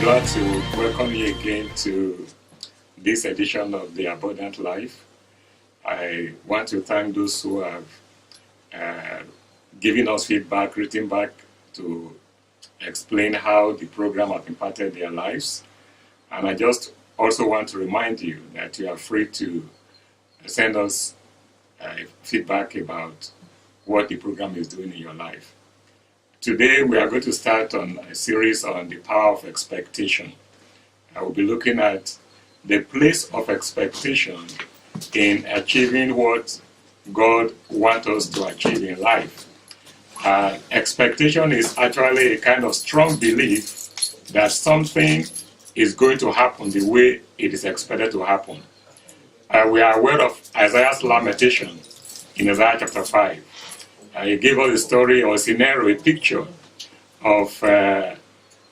glad to welcome you again to this edition of The Abundant Life. I want to thank those who have given us feedback, written back to explain how the program has impacted their lives. And I just also want to remind you that you are free to send us feedback about what the program is doing in your life. Today we are going to start on a series on the power of expectation. I will be looking at the place of expectation in achieving what God wants us to achieve in life. Expectation is actually a kind of strong belief that something is going to happen the way it is expected to happen. We are aware of Isaiah's lamentation in Isaiah chapter 5. He gave us a story or a scenario, a picture of a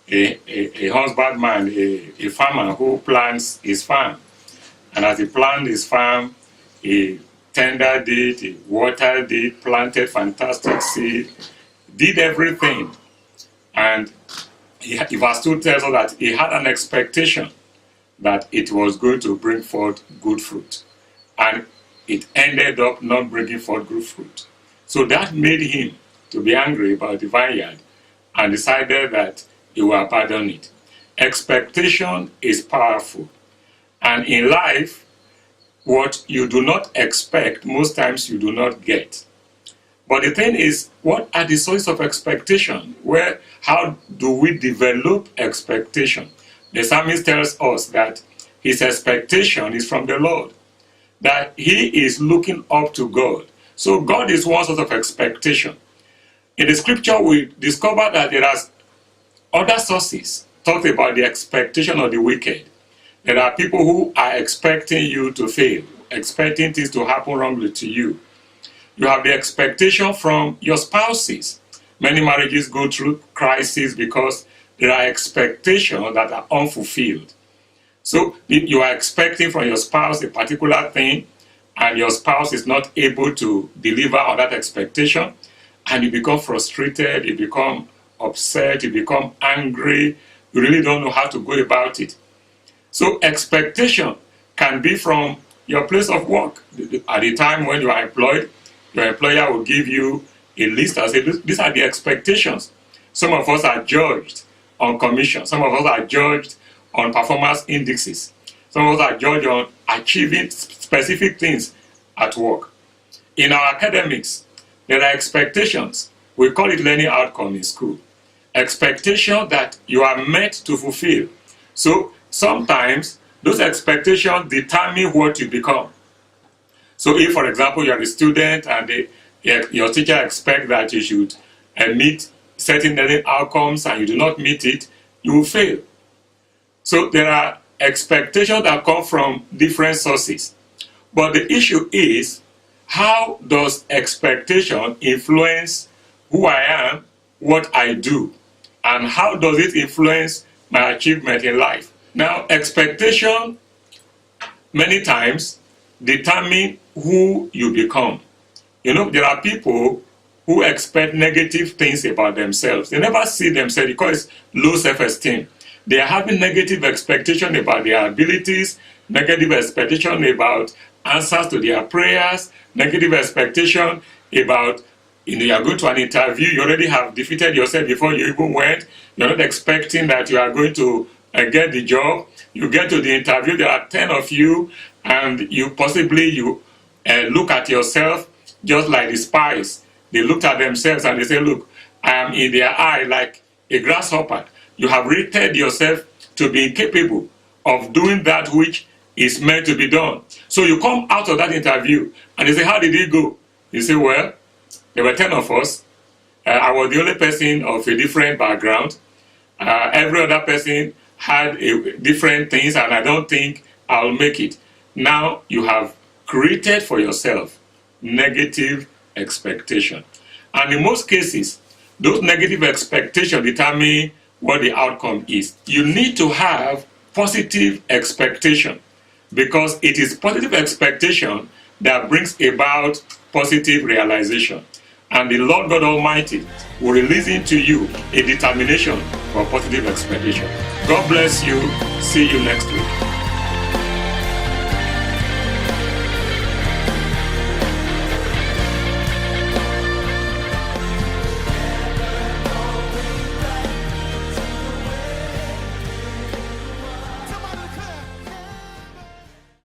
husbandman, a farmer who plants his farm. And as he planted his farm, he tended it, he watered it, planted fantastic seed, did everything. And verse 2 tells us that he had an expectation that it was going to bring forth good fruit. And it ended up not bringing forth good fruit. So that made him to be angry about the vineyard and decided that he will abandon it. Expectation is powerful. And in life, what you do not expect, most times you do not get. But the thing is, what are the sources of expectation? How do we develop expectation? The psalmist tells us that his expectation is from the Lord, that he is looking up to God. So God is one source of expectation. In the scripture, we discover that there are other sources talk about the expectation of the wicked. There are people who are expecting you to fail, expecting things to happen wrongly to you. You have the expectation from your spouses. Many marriages go through crises because there are expectations that are unfulfilled. So you are expecting from your spouse a particular thing, and your spouse is not able to deliver on that expectation, and you become frustrated, you become upset, you become angry, you really don't know how to go about it. So expectation can be from your place of work. At the time when you are employed, your employer will give you a list and say, these are the expectations. Some of us are judged on commission. Some of us are judged on performance indexes. Some of us are judged on achieving specific things at work. In our academics, there are expectations. We call it learning outcome in school. Expectation that you are meant to fulfill. So sometimes those expectations determine what you become. So if, for example, you are a student and your teacher expects that you should meet certain learning outcomes and you do not meet it, you will fail. So there are expectations that come from different sources. But the issue is, how does expectation influence who I am, what I do, and how does it influence my achievement in life? Now, expectation many times determine who you become. You know, there are people who expect negative things about themselves. They never see themselves because it's low self-esteem. They are having negative expectation about their abilities, negative expectation about answers to their prayers, negative expectation about, you are going to an interview, you already have defeated yourself before you even went. You're not expecting that you are going to get the job. You get to the interview, there are 10 of you, and you look at yourself just like the spies. They looked at themselves and they say, look, I am in their eye like a grasshopper. You have rated yourself to be incapable of doing that which is meant to be done. So you come out of that interview and they say, how did it go? You say, well, there were 10 of us. I was the only person of a different background. Every other person had different things, and I don't think I'll make it. Now you have created for yourself negative expectation. And in most cases, those negative expectations determine what the outcome is. You need to have positive expectation, because it is positive expectation that brings about positive realization. and the Lord God Almighty will release into you a determination for positive expectation. God bless you. See you next week.